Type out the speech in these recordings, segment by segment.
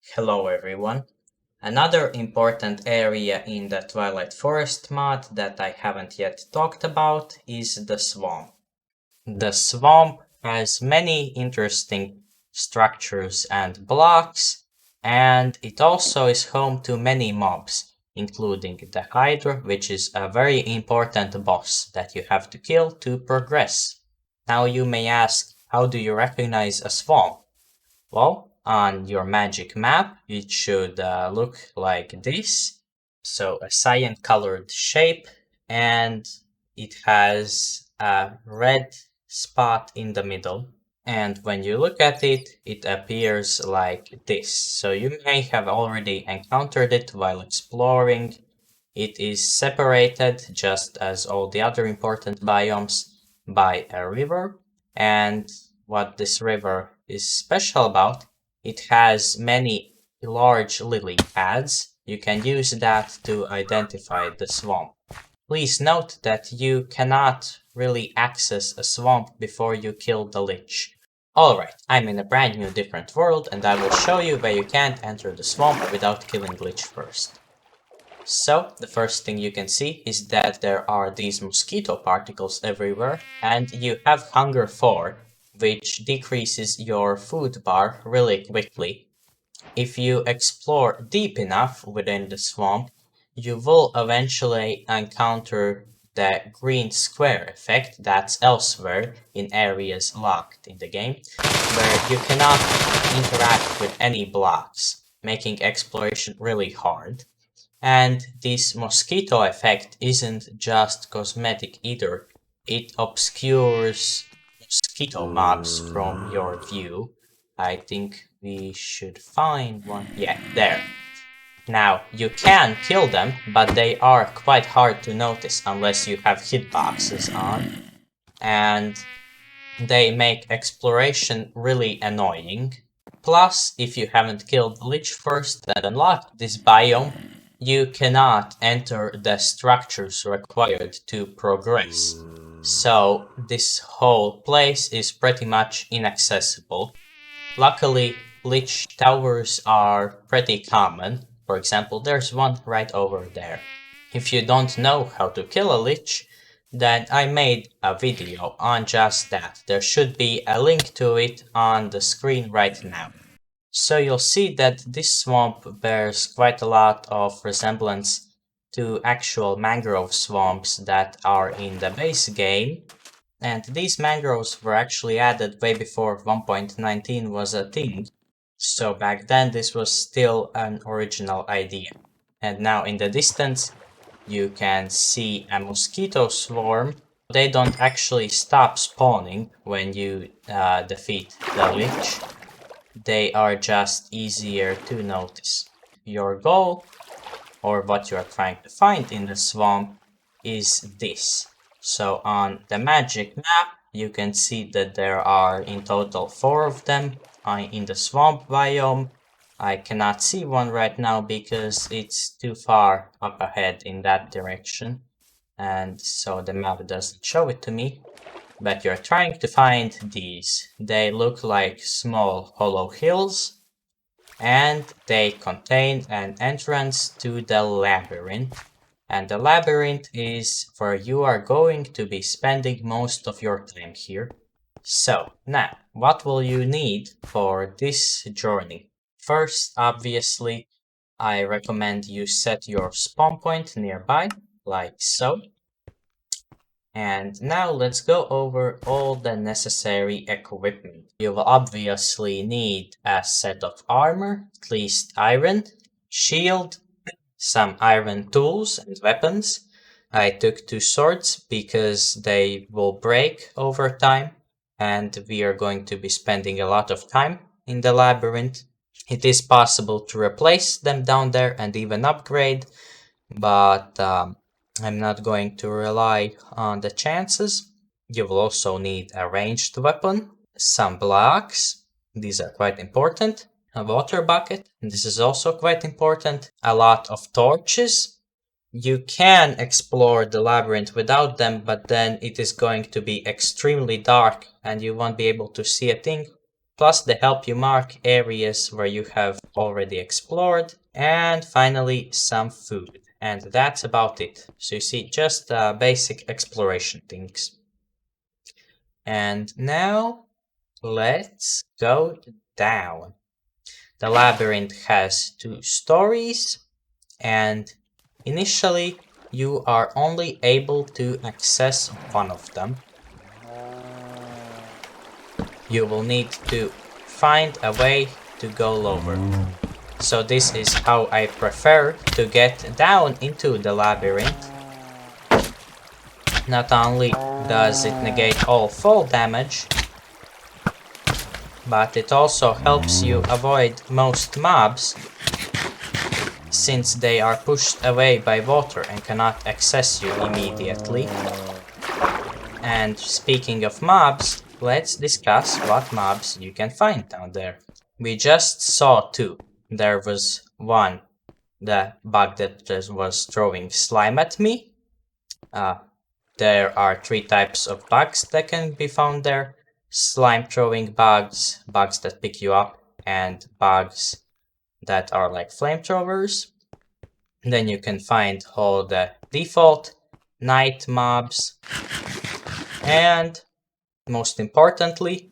Hello everyone. Another important area in the Twilight Forest mod that I haven't yet talked about is the swamp. The swamp has many interesting structures and blocks, and it also is home to many mobs, including the Hydra, which is a very important boss that you have to kill to progress. Now you may ask, how do you recognize a swamp? Well, on your magic map, it should look like this. So a cyan colored shape, and it has a red spot in the middle. And when you look at it, it appears like this. So you may have already encountered it while exploring. It is separated, just as all the other important biomes, by a river. And what this river is special about, it has many large lily pads. You can use that to identify the swamp. Please note that you cannot really access a swamp before you kill the lich. Alright, I'm in a brand new different world and I will show you where you can't enter the swamp without killing lich first. So, the first thing you can see is that there are these mosquito particles everywhere, and you have Hunger 4, which decreases your food bar really quickly. If you explore deep enough within the swamp, you will eventually encounter the green square effect that's elsewhere in areas locked in the game, where you cannot interact with any blocks, making exploration really hard. And this mosquito effect isn't just cosmetic either. It obscures mosquito mobs from your view. I think we should find one. Yeah, there. Now, you can kill them, but they are quite hard to notice unless you have hitboxes on. And they make exploration really annoying. Plus, if you haven't killed the lich first and unlocked this biome, you cannot enter the structures required to progress. So this whole place is pretty much inaccessible. Luckily, lich towers are pretty common. For example, there's one right over there. If you don't know how to kill a lich, then I made a video on just that. There should be a link to it on the screen right now. So you'll see that this swamp bears quite a lot of resemblance to actual mangrove swamps that are in the base game. And these mangroves were actually added way before 1.19 was a thing. So back then this was still an original idea. And now in the distance you can see a mosquito swarm. They don't actually stop spawning when you defeat the lich. They are just easier to notice. Your goal, or what you are trying to find in the swamp, is this. So on the magic map, you can see that there are in total 4 of them in the swamp biome. I cannot see one right now because it's too far up ahead in that direction, and so the map doesn't show it to me. But you're trying to find these. They look like small hollow hills, and they contain an entrance to the labyrinth. And the labyrinth is where you are going to be spending most of your time here. So, now, what will you need for this journey? First, obviously, I recommend you set your spawn point nearby, like so. And now let's go over all the necessary equipment. You will obviously need a set of armor, at least iron, shield, some iron tools and weapons. I took 2 swords because they will break over time, and we are going to be spending a lot of time in the labyrinth. It is possible to replace them down there and even upgrade, but I'm not going to rely on the chances. You will also need a ranged weapon, some blocks, these are quite important, a water bucket, and this is also quite important, a lot of torches. You can explore the labyrinth without them, but then it is going to be extremely dark and you won't be able to see a thing. plus they help you mark areas where you have already explored, and finally some food. And that's about it. So you see, just basic exploration things. And now let's go down. The labyrinth has 2 stories, and initially you are only able to access one of them. You will need to find a way to go lower. So this is how I prefer to get down into the labyrinth. Not only does it negate all fall damage, but it also helps you avoid most mobs, since they are pushed away by water and cannot access you immediately. And speaking of mobs, let's discuss what mobs you can find down there. We just saw 2. There was one, the bug that just was throwing slime at me. There are 3 types of bugs that can be found there. Slime throwing bugs, bugs that pick you up, and bugs that are like flamethrowers. Then you can find all the default night mobs. And most importantly,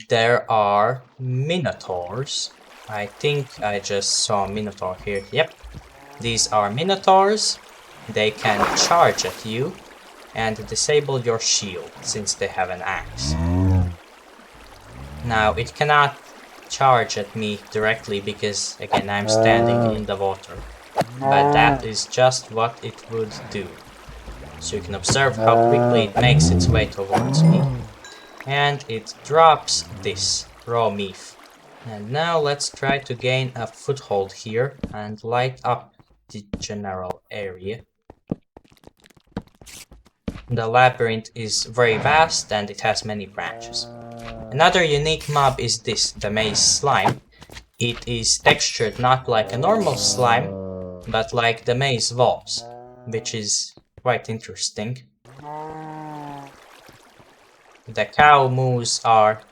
there are Minotaurs. I think I just saw a Minotaur here. Yep. These are Minotaurs. They can charge at you and disable your shield since they have an axe. Now it cannot charge at me directly because again I'm standing in the water. But that is just what it would do. So you can observe how quickly it makes its way towards me. And it drops this raw meat. And now let's try to gain a foothold here and light up the general area. The labyrinth is very vast and it has many branches. Another unique mob is this, the maze slime. It is textured not like a normal slime, but like the maze walls, which is quite interesting. The cow moos are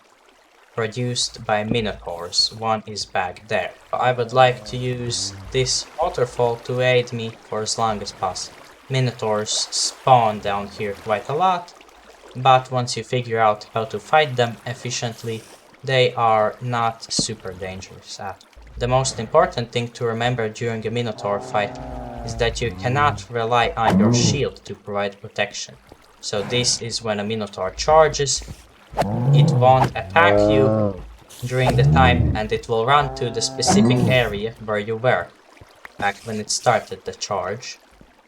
produced by Minotaurs. One is back there. I would like to use this waterfall to aid me for as long as possible. Minotaurs spawn down here quite a lot, but once you figure out how to fight them efficiently, they are not super dangerous. The most important thing to remember during a Minotaur fight is that you cannot rely on your shield to provide protection. So this is when a Minotaur charges, it won't attack you during the time and it will run to the specific area where you were back when it started the charge.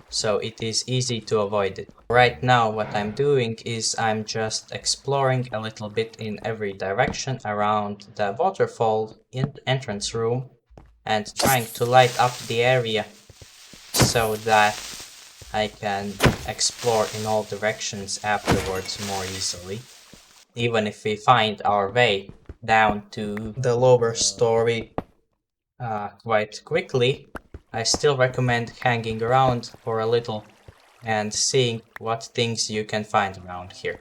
So it is easy to avoid it. Right now what I'm doing is I'm just exploring a little bit in every direction around the waterfall entrance room and trying to light up the area so that I can explore in all directions afterwards more easily. Even if we find our way down to the lower story quite quickly, I still recommend hanging around for a little and seeing what things you can find around here.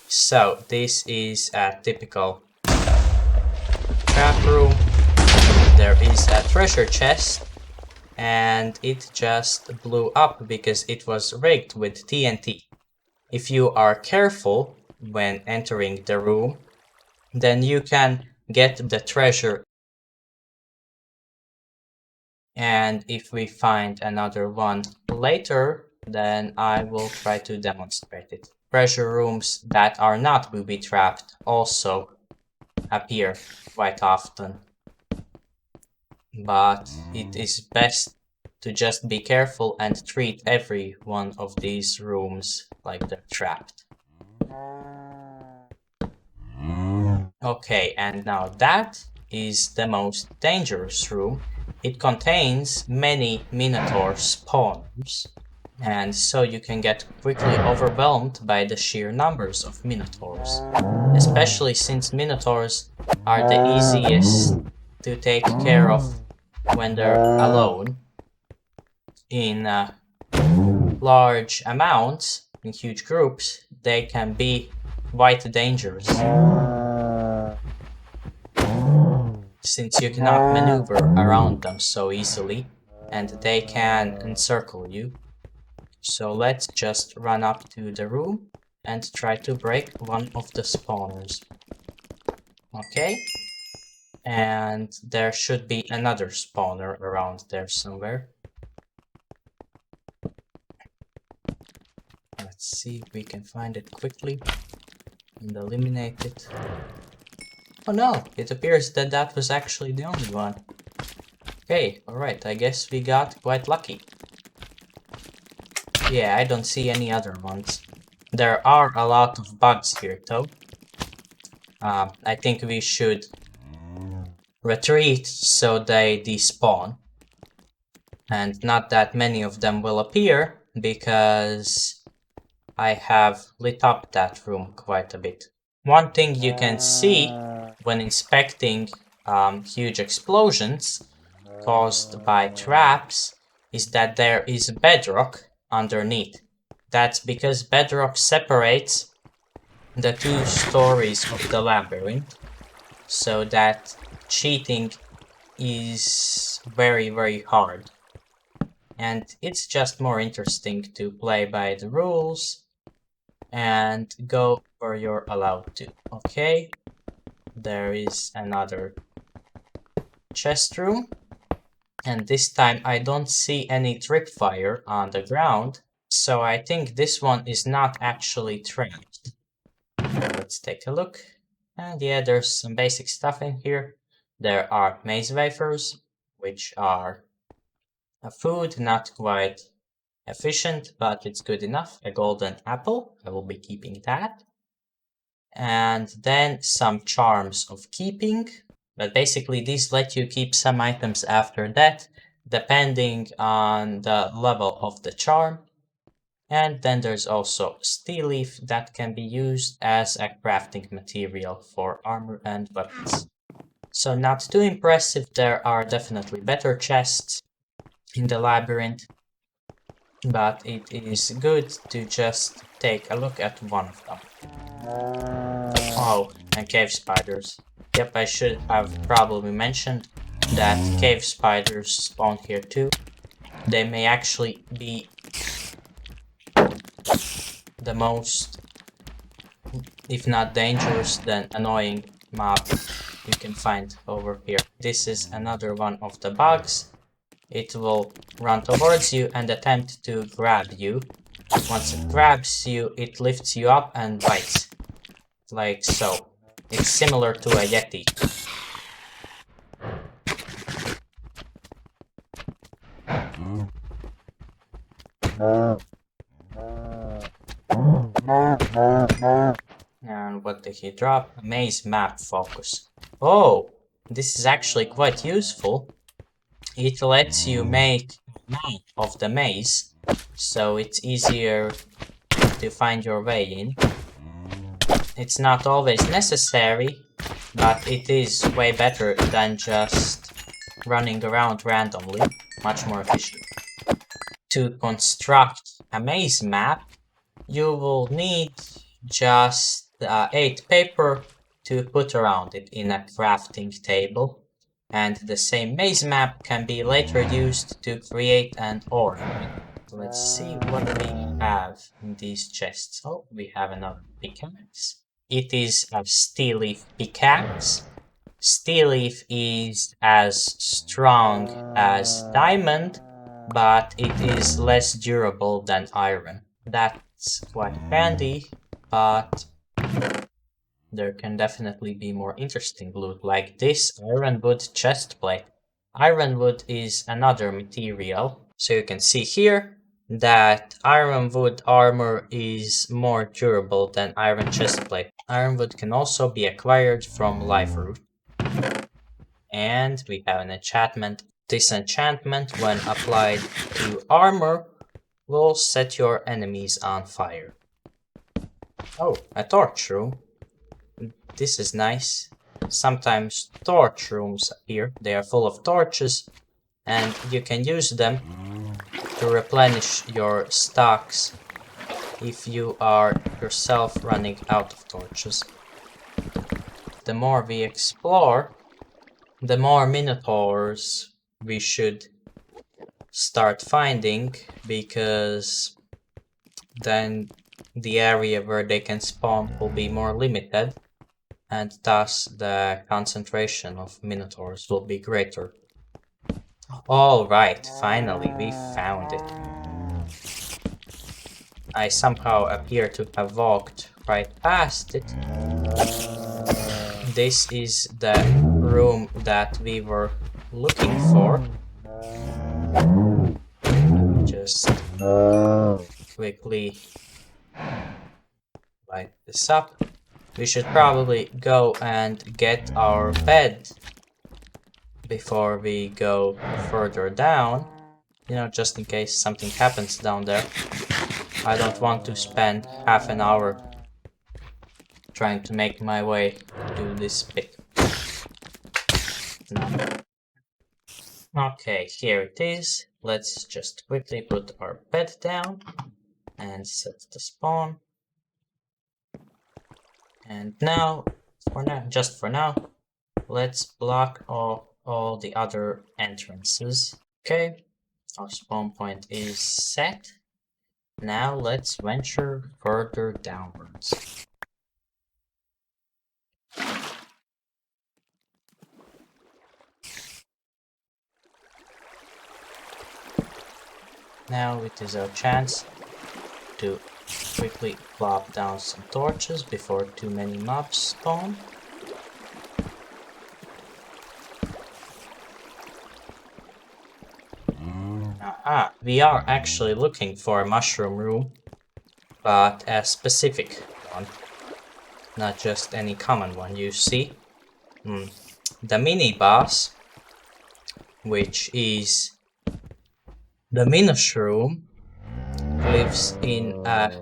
So this is a typical trap room. There is a treasure chest and it just blew up because it was rigged with TNT. If you are careful when entering the room, then you can get the treasure. And if we find another one later, then I will try to demonstrate it. Treasure rooms that are not booby-trapped also appear quite often. But it is best to just be careful and treat every one of these rooms like they're trapped. Okay, and now that is the most dangerous room. It contains many Minotaur spawns, and so you can get quickly overwhelmed by the sheer numbers of Minotaurs. Especially since Minotaurs are the easiest to take care of when they're alone. In large amounts, in huge groups, they can be quite dangerous. since you cannot maneuver around them so easily, and they can encircle you. So let's just run up to the room and try to break one of the spawners. Okay. And there should be another spawner around there somewhere. Let's see if we can find it quickly and eliminate it. Oh no, it appears that that was actually the only one. Okay, alright, I guess we got quite lucky. Yeah, I don't see any other ones. There are a lot of bugs here though. I think we should retreat so they despawn. And not that many of them will appear because I have lit up that room quite a bit. One thing you can see when inspecting huge explosions caused by traps is that there is bedrock underneath. That's because bedrock separates the two stories of the labyrinth, so that cheating is very, very hard. And it's just more interesting to play by the rules and go where you're allowed to. Okay, there is another chest room, and this time I don't see any tripwire on the ground, so I think this one is not actually trapped. Let's take a look. And yeah, there's some basic stuff in here. There are maze wafers, which are a food, not quite efficient, but it's good enough. A golden apple, I will be keeping that. And then some charms of keeping, but basically these let you keep some items after that, depending on the level of the charm. And then there's also steel leaf that can be used as a crafting material for armor and weapons. So not too impressive, there are definitely better chests in the labyrinth, but it is good to just take a look at one of them. Oh, and cave spiders. Yep, I should have probably mentioned that cave spiders spawn here too. They may actually be the most, if not dangerous, then annoying mob you can find over here. This is another one of the bugs. It will run towards you and attempt to grab you. Once it grabs you, it lifts you up and bites. Like so. It's similar to a yeti. And what did he drop? Maze map focus. Oh, this is actually quite useful. It lets you make a map of the maze, so it's easier to find your way in. It's not always necessary, but it is way better than just running around randomly, much more efficient. To construct a maze map, you will need just 8 paper to put around it in a crafting table, and the same maze map can be later used to create an ornament. Let's see what we have in these chests. Oh, we have another pickaxe. It is a steel leaf pickaxe. Steel leaf is as strong as diamond, but it is less durable than iron. That's quite handy, but there can definitely be more interesting loot, like this ironwood chestplate. Ironwood is another material, so you can see here that ironwood armor is more durable than iron chestplate. Ironwood can also be acquired from Liferoot. And we have an enchantment. This enchantment, when applied to armor, will set your enemies on fire. Oh, a torch room. This is nice. Sometimes torch rooms appear. They are full of torches, and you can use them to replenish your stocks if you are yourself running out of torches. The more we explore, the more Minotaurs we should start finding, because then the area where they can spawn will be more limited, and thus the concentration of Minotaurs will be greater. Alright, finally we found it. I somehow appear to have walked right past it. This is the room that we were looking for. Just quickly light this up. We should probably go and get our bed before we go further down. You know, just in case something happens down there. I don't want to spend half an hour trying to make my way to this bit. No. Okay, here it is. Let's just quickly put our bed down and set the spawn. And now, just for now, let's block all the other entrances. Okay, our spawn point is set. Now let's venture further downwards. Now it is our chance to quickly plop down some torches before too many mobs spawn. Aha, we are actually looking for a mushroom room, but a specific one, not just any common one, you see. The Miniboss, which is the Minoshroom, lives in a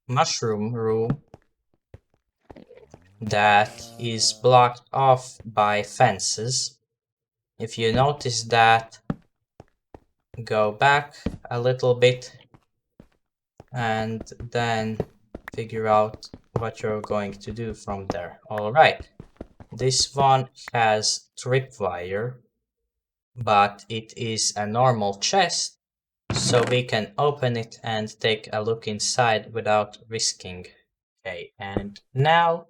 mushroom room that is blocked off by fences. If you notice that, go back a little bit and then figure out what you're going to do from there. Alright, this one has tripwire, but it is a normal chest, so we can open it and take a look inside without risking. Okay, and now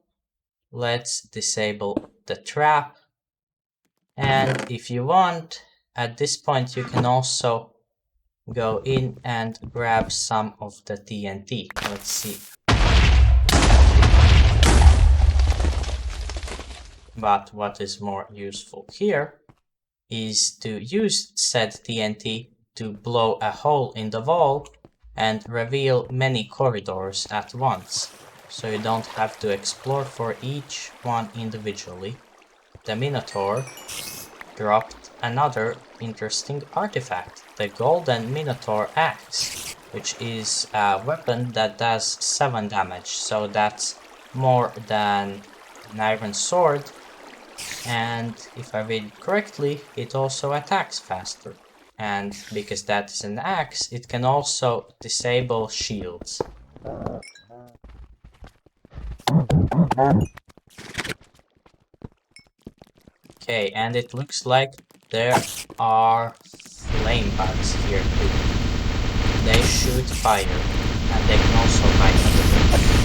let's disable the trap. And if you want, at this point you can also go in and grab some of the TNT. Let's see. But what is more useful here is to use said TNT to blow a hole in the wall and reveal many corridors at once, so you don't have to explore for each one individually. The Minotaur dropped another interesting artifact, the Golden Minotaur Axe, which is a weapon that does 7 damage, so that's more than an iron sword, and if I read correctly, it also attacks faster. And because that is an axe, it can also disable shields. Okay, and it looks like there are flame bugs here too. They shoot fire, and they can also bite other things.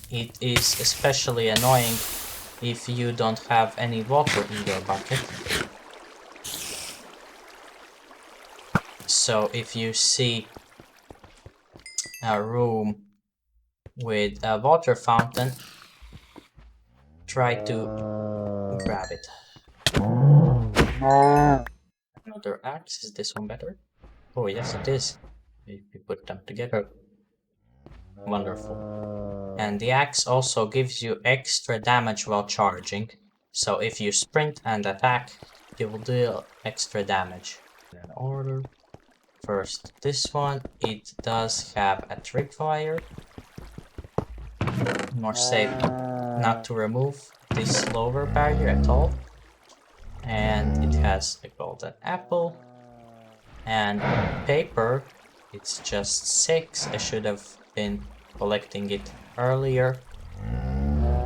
It is especially annoying if you don't have any water in your bucket. So if you see a room with a water fountain, try to grab it. Another axe, is this one better? Oh yes it is, if you put them together. Wonderful. And the axe also gives you extra damage while charging, so if you sprint and attack, you will deal extra damage. In order. First, this one, it does have a tripwire. More safe not to remove this lower barrier at all. And it has a golden apple. And paper, it's just 6. I should have been collecting it earlier.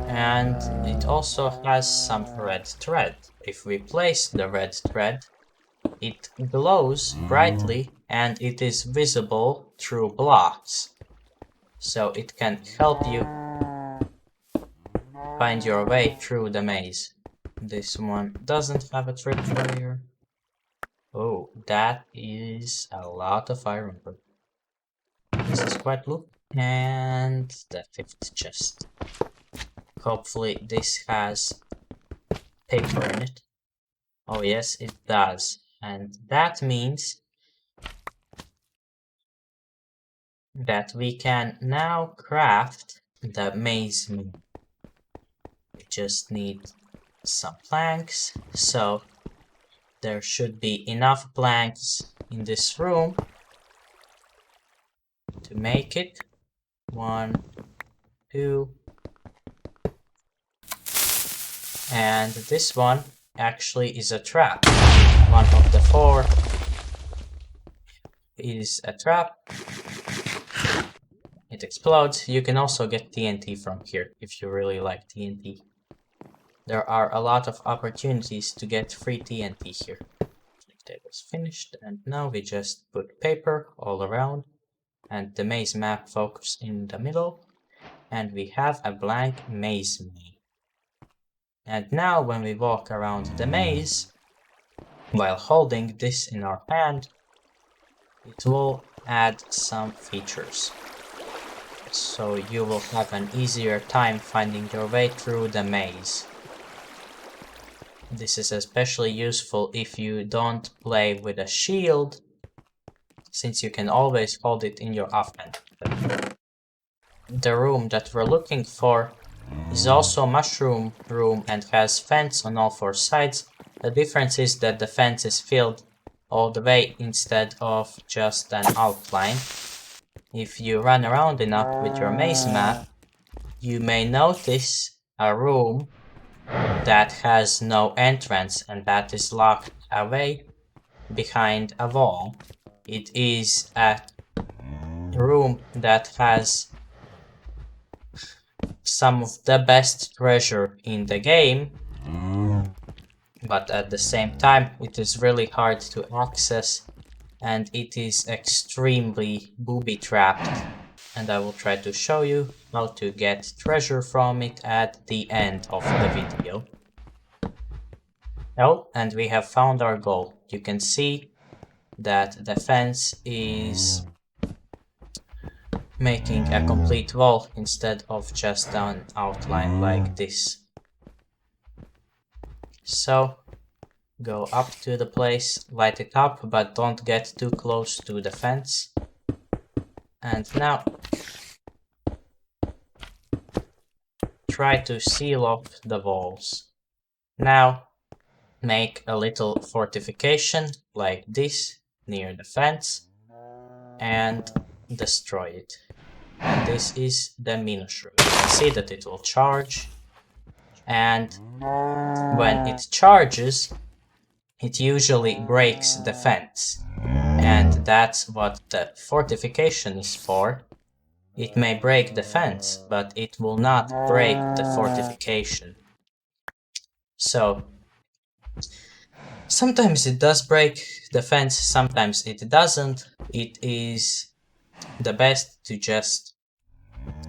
And it also has some red thread. If we place the red thread, it glows brightly and it is visible through blocks. So it can help you find your way through the maze. This one doesn't have a tripwire. Oh, that is a lot of iron. This is quite blue. And the 5th chest. Hopefully this has paper in it. Oh yes, it does. And that means that we can now craft the maze moon. We just need some planks. So there should be enough planks in this room to make it. 1, 2. And this one actually is a trap. One of the 4 is a trap. It explodes. You can also get TNT from here if you really like TNT. There are a lot of opportunities to get free TNT here. Table's finished, and now we just put paper all around and the maze map focus in the middle, and we have a blank maze maze. And now when we walk around the maze while holding this in our hand, it will add some features. So you will have an easier time finding your way through the maze. This is especially useful if you don't play with a shield, since you can always hold it in your offhand. The room that we're looking for is also a mushroom room and has fence on all 4 sides. The difference is that the fence is filled all the way instead of just an outline. If you run around enough with your maze map, you may notice a room that has no entrance and that is locked away behind a wall. It is a room that has some of the best treasure in the game, but at the same time it is really hard to access and it is extremely booby trapped, and I will try to show you how to get treasure from it at the end of the video. Oh, and we have found our goal. You can see that the fence is making a complete wall instead of just an outline like this. So go up to the place, light it up, but don't get too close to the fence. And now try to seal off the walls. Now make a little fortification like this near the fence and destroy it. And this is the Minoshroom. You can see that it will charge, and when it charges, it usually breaks the fence. And that's what the fortification is for. It may break the fence, but it will not break the fortification. So sometimes it does break the fence, sometimes it doesn't. It is the best to just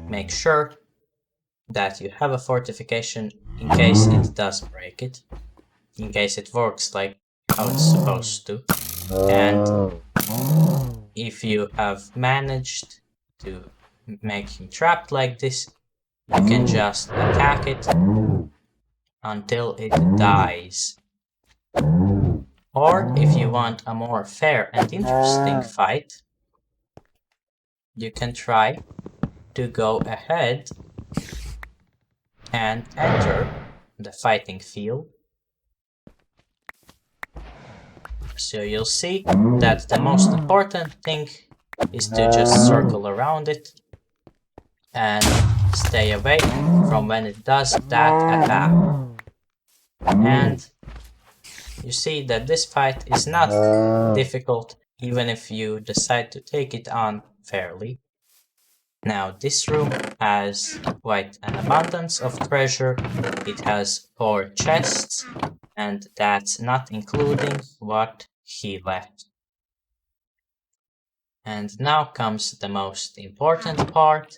make sure that you have a fortification in case it does break it, in case it works like how it's supposed to. And if you have managed to make him trapped like this, you can just attack it until it dies. Or if you want a more fair and interesting fight, you can try to go ahead and enter the fighting field. So you'll see that the most important thing is to just circle around it and stay away from when it does that attack. And you see that this fight is not difficult even if you decide to take it on fairly. Now this room has quite an abundance of treasure. It has 4 chests, and that's not including what he left. And now comes the most important part,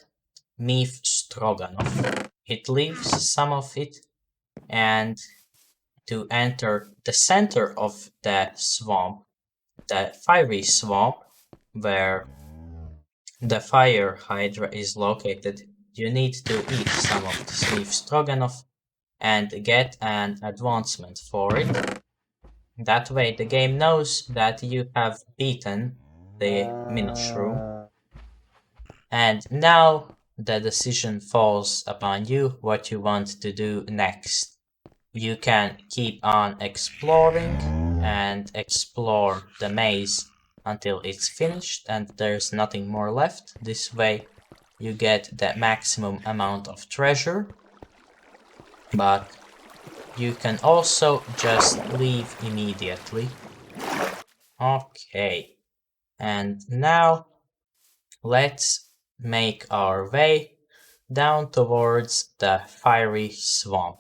Meat Stroganoff. It leaves some of it, and to enter the center of the swamp, the fiery swamp, where the Fire Hydra is located, you need to eat some of this beef stroganoff and get an advancement for it. That way the game knows that you have beaten the Minoshroom. And now the decision falls upon you what you want to do next. You can keep on exploring and explore the maze until it's finished and there's nothing more left. This way you get the maximum amount of treasure, but you can also just leave immediately. Okay, and now let's make our way down towards the fiery swamp.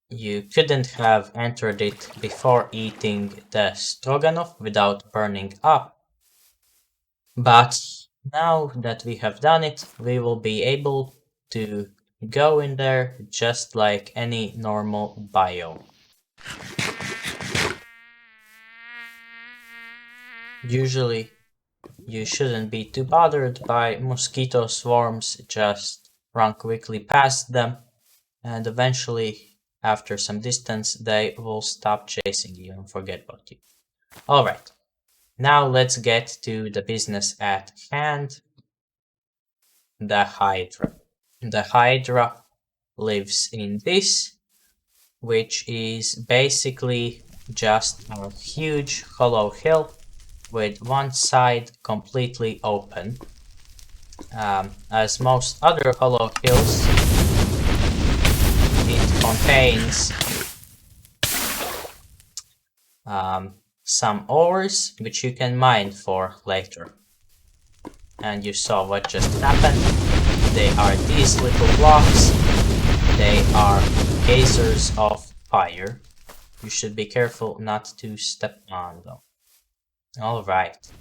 You couldn't have entered it before eating the stroganoff without burning up. But now that we have done it, we will be able to go in there just like any normal biome. Usually, you shouldn't be too bothered by mosquito swarms, just run quickly past them, and eventually, after some distance, they will stop chasing you and forget about you. Alright, now let's get to the business at hand. The Hydra. The Hydra lives in this, which is basically just a huge hollow hill with one side completely open. As most other hollow hills, it contains some ores which you can mine for later. And you saw what just happened. They are these little blocks. They are geysers of fire. You should be careful not to step on them. Alright,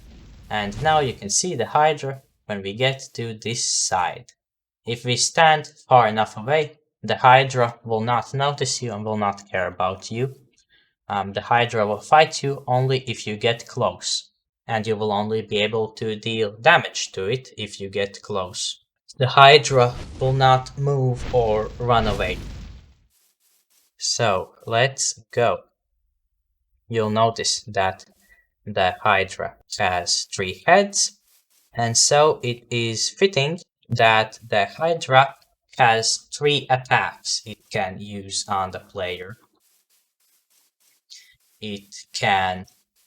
and now you can see the Hydra when we get to this side. If we stand far enough away, the Hydra will not notice you and will not care about you. The Hydra will fight you only if you get close, and you will only be able to deal damage to it if you get close. The Hydra will not move or run away. So, let's go. You'll notice that the Hydra has 3 heads, and so it is fitting that the Hydra has 3 attacks it can use on the player. It can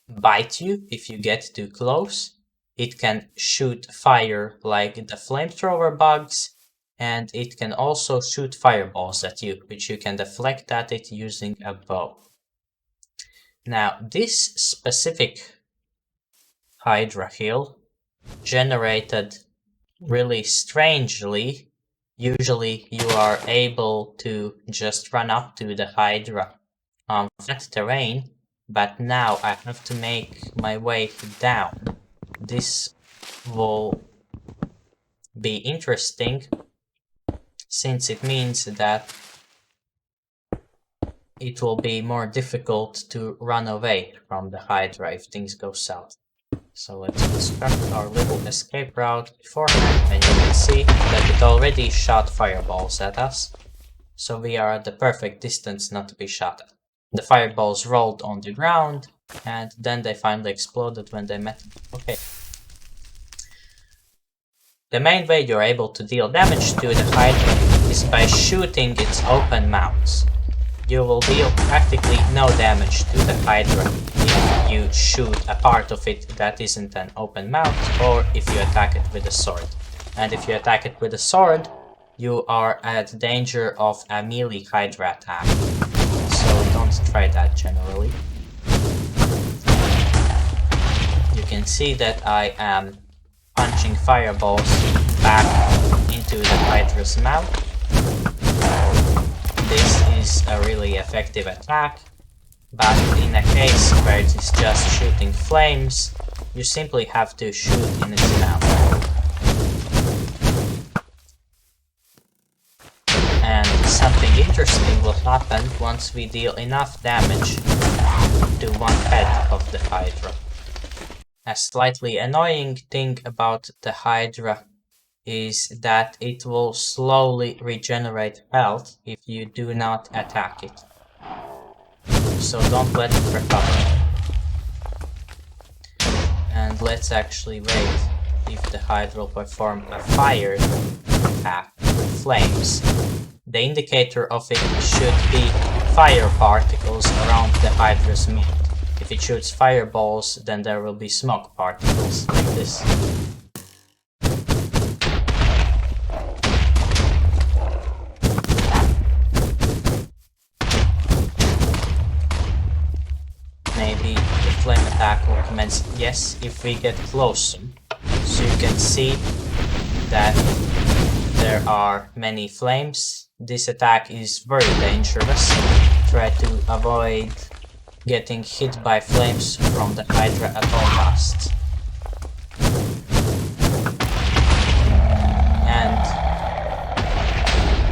bite you if you get too close, it can shoot fire like the flamethrower bugs, and it can also shoot fireballs at you, which you can deflect at it using a bow. Now, this specific Hydra hill generated really strangely. Usually you are able to just run up to the Hydra on flat terrain, but now I have to make my way down. This will be interesting since it means that it will be more difficult to run away from the Hydra if things go south. So let's construct our little escape route beforehand, and you can see that it already shot fireballs at us. So we are at the perfect distance not to be shot at. The fireballs rolled on the ground, and then they finally exploded when they met. Okay. The main way you're able to deal damage to the Hydra is by shooting its open mouths. You will deal practically no damage to the Hydra if you shoot a part of it that isn't an open mouth, or if you attack it with a sword. And if you attack it with a sword, you are at danger of a melee Hydra attack. So don't try that generally. You can see that I am punching fireballs back into the Hydra's mouth. This is a really effective attack, but in a case where it is just shooting flames, you simply have to shoot in its mouth. And something interesting will happen once we deal enough damage to one head of the Hydra. A slightly annoying thing about the Hydra is that it will slowly regenerate health if you do not attack it. So don't let it recover. And let's actually wait if the Hydra will perform a fire attack with flames. The indicator of it should be fire particles around the Hydra's mouth. If it shoots fireballs, then there will be smoke particles like this. Maybe the flame attack will commence, yes, if we get closer. So you can see that there are many flames. This attack is very dangerous. Try to avoid getting hit by flames from the Hydra at all costs. And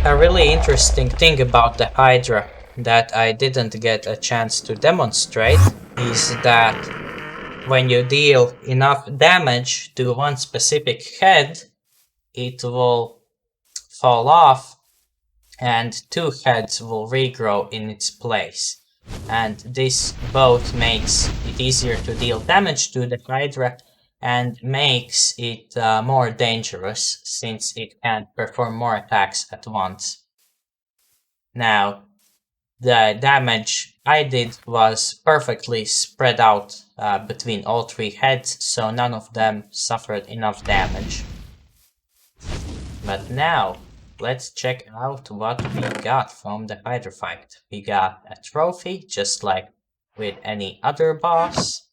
a really interesting thing about the Hydra that I didn't get a chance to demonstrate is that when you deal enough damage to one specific head, it will fall off and two heads will regrow in its place. And this both makes it easier to deal damage to the Hydra and makes it more dangerous since it can perform more attacks at once. Now, the damage I did was perfectly spread out between all three heads, so none of them suffered enough damage. But now, let's check out what we got from the Hydra fight. We got a trophy, just like with any other boss.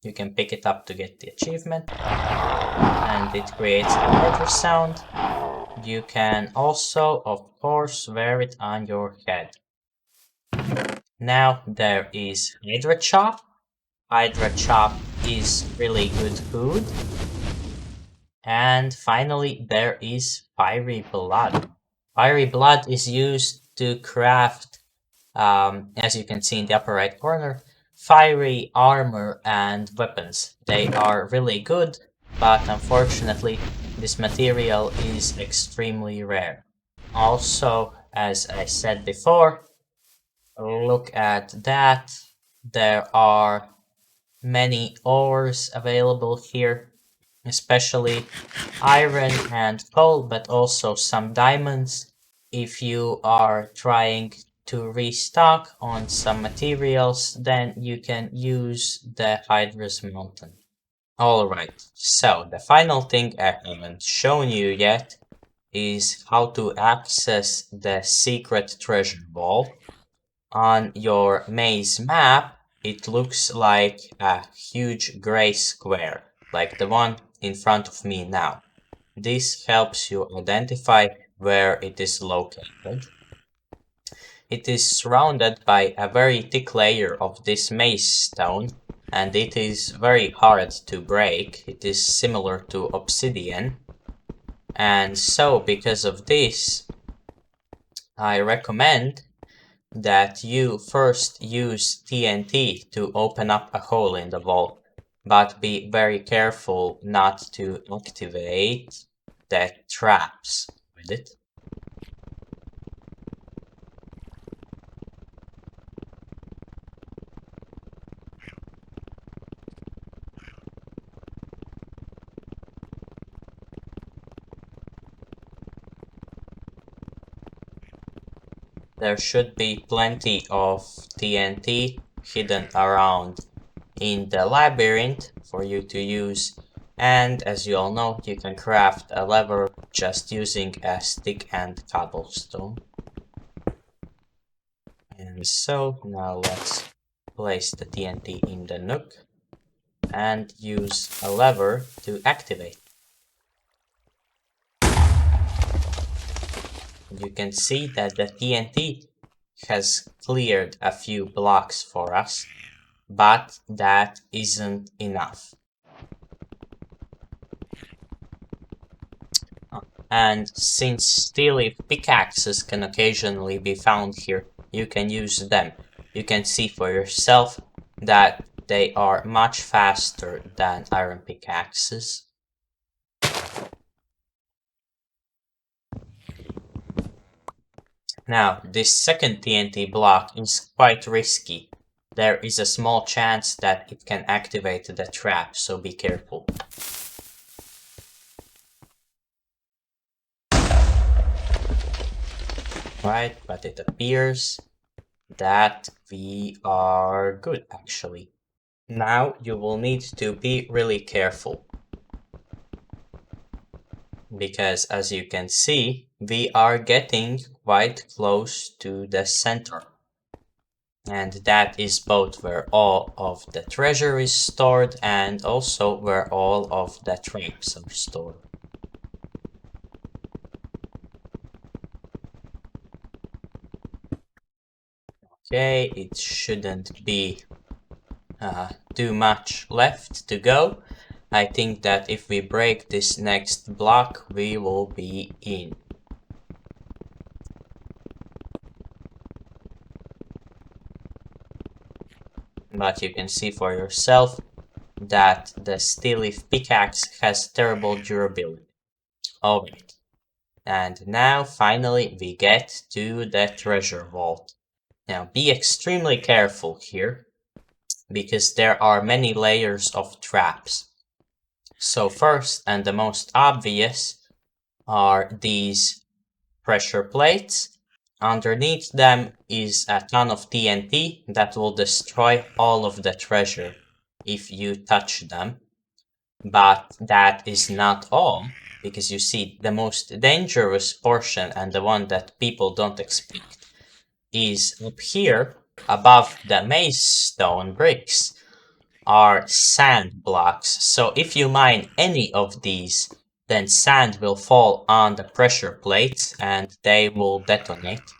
You can pick it up to get the achievement, and it creates a Hydra sound. You can also, of course, wear it on your head. Now there is Hydra Chop. Hydra Chop is really good food. And finally, there is Fiery Blood. Fiery Blood is used to craft, as you can see in the upper right corner, fiery armor and weapons. They are really good, but unfortunately, this material is extremely rare. Also, as I said before, look at that. There are many ores available here, especially iron and coal, but also some diamonds. If you are trying to restock on some materials, then you can use the Hydra's Mountain. Alright, so the final thing I haven't shown you yet is how to access the secret treasure vault. On your maze map, it looks like a huge gray square, like the one in front of me now. This helps you identify where it is located. It is surrounded by a very thick layer of this maze stone, and it is very hard to break. It is similar to obsidian. And so, because of this, I recommend that you first use TNT to open up a hole in the wall, but be very careful not to activate the traps with it. There should be plenty of TNT hidden around in the labyrinth for you to use, and as you all know, you can craft a lever just using a stick and cobblestone. And so now let's place the TNT in the nook and use a lever to activate. you can see that the TNT has cleared a few blocks for us, but that isn't enough. And since steely pickaxes can occasionally be found here, you can use them. You can see for yourself that they are much faster than iron pickaxes. Now, this second TNT block is quite risky. There is a small chance that it can activate the trap, so be careful. Right, but it appears that we are good, actually. Now you will need to be really careful, because as you can see, we are getting quite close to the center. And that is both where all of the treasure is stored and also where all of the traps are stored. Okay, it shouldn't be too much left to go. I think that if we break this next block, we will be in. But you can see for yourself that the steel leaf pickaxe has terrible durability. Alright, and now finally we get to the treasure vault. Now be extremely careful here, because there are many layers of traps. So first, and the most obvious, are these pressure plates. Underneath them is a ton of TNT that will destroy all of the treasure if you touch them. But that is not all, because you see, the most dangerous portion and the one that people don't expect is up here above the maze stone bricks are sand blocks. So if you mine any of these, then sand will fall on the pressure plates and they will detonate.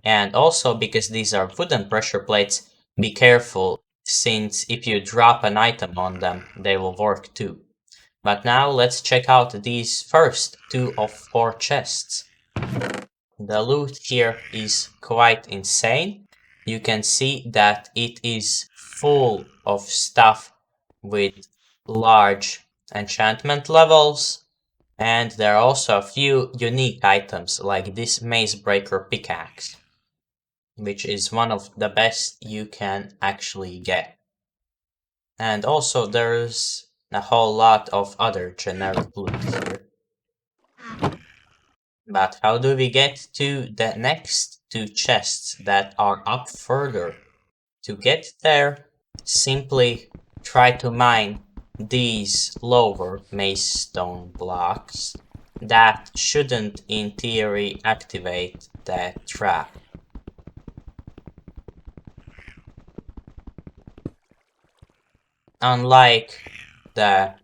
And also, because these are wooden pressure plates, be careful, since if you drop an item on them, they will work too. But now let's check out these first 2 of 4 chests. The loot here is quite insane. You can see that it is full of stuff with large enchantment levels, and there are also a few unique items like this maze breaker pickaxe, which is one of the best you can actually get. And also there's a whole lot of other generic loot here. But how do we get to the next 2 chests that are up further? To get there, simply try to mine these lower maze stone blocks. That shouldn't, in theory, activate the trap. Unlike the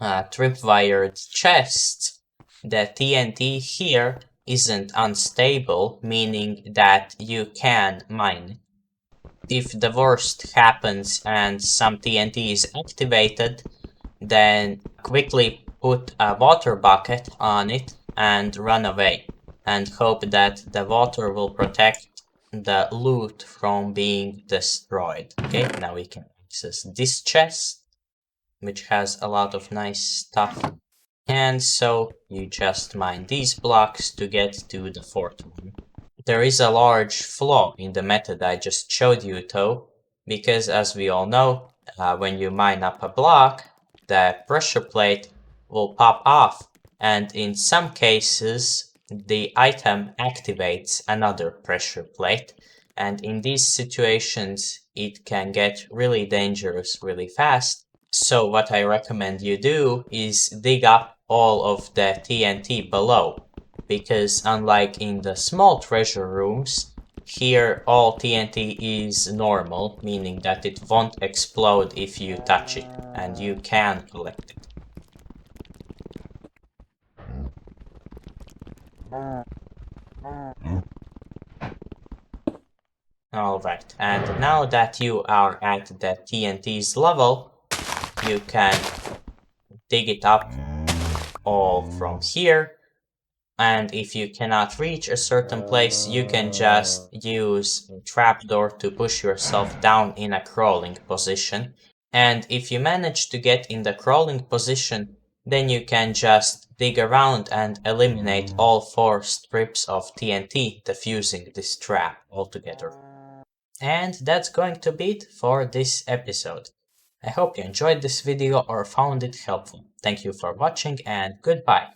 tripwired chests, the TNT here isn't unstable, meaning that you can mine it. If the worst happens and some TNT is activated, then quickly put a water bucket on it and run away, and hope that the water will protect the loot from being destroyed. Okay, now we can access this chest, which has a lot of nice stuff. And so you just mine these blocks to get to the 4th one. There is a large flaw in the method I just showed you though, because as we all know, when you mine up a block, the pressure plate will pop off, and in some cases the item activates another pressure plate, and in these situations it can get really dangerous really fast. So what I recommend you do is dig up all of the TNT below, because unlike in the small treasure rooms, here all TNT is normal, meaning that it won't explode if you touch it, and you can collect it. Alright, and now that you are at the TNT's level, you can dig it up all from here. And if you cannot reach a certain place, you can just use a trapdoor to push yourself down in a crawling position. And if you manage to get in the crawling position, then you can just dig around and eliminate all 4 strips of TNT defusing this trap altogether. And that's going to be it for this episode. I hope you enjoyed this video or found it helpful. Thank you for watching and goodbye.